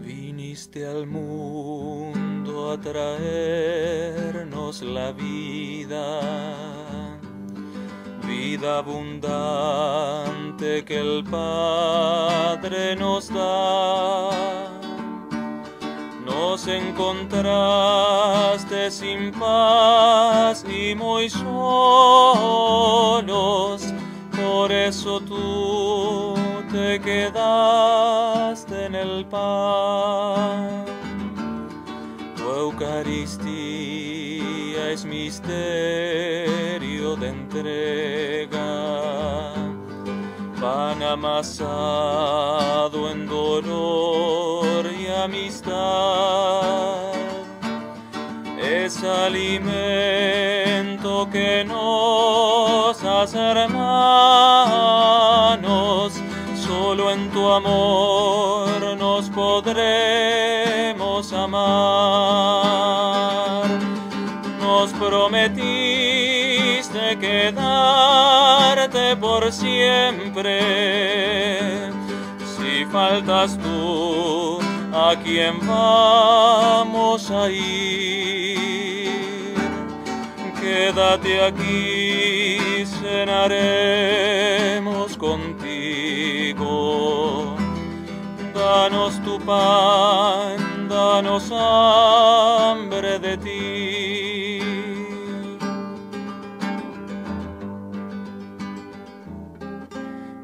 Viniste al mundo a traernos la vida, vida abundante que el Padre nos da. Nos encontraste sin paz y muy solos, por eso tú te quedaste en el pan. Tu Eucaristía es misterio de entrega, pan amasado en dolor y amistad. Es alimento que nos hace hermanos, solo en tu amor nos podremos amar. Nos prometiste quedarte por siempre. Si faltas tú, ¿a quién vamos a ir? Quédate aquí, cenaremos contigo. Danos tu pan, danos hambre de ti.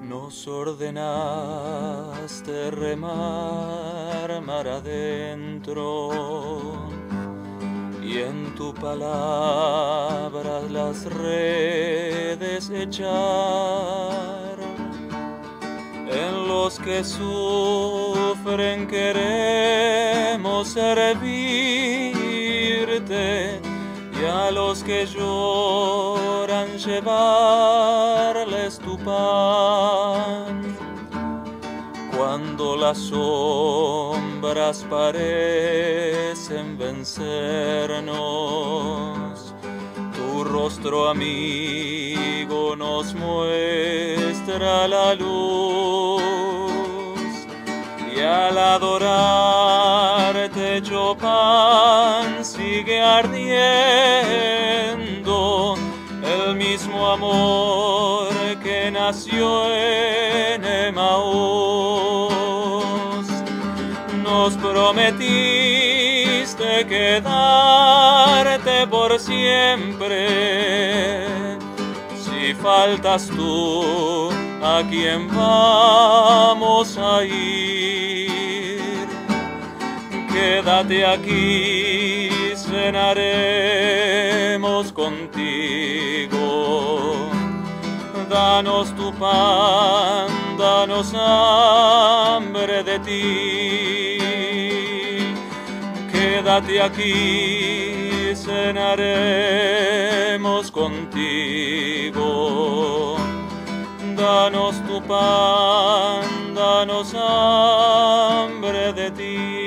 Nos ordenaste remar mar adentro y en tu palabra las redes echar. En los que sufren queremos servirte, y a los que lloran llevarles tu pan. Cuando las sombras parecen vencernos, tu rostro amigo nos muestra la luz, y al adorarte hecho pan sigue ardiendo el mismo amor que nació en Emaús. Nos prometiste quedarte por siempre. Si faltas tú, ¿a quién vamos a ir? Quédate aquí, cenaremos contigo. Danos tu pan, danos hambre de ti. Quédate aquí, cenaremos contigo. Danos tu pan, danos hambre de ti.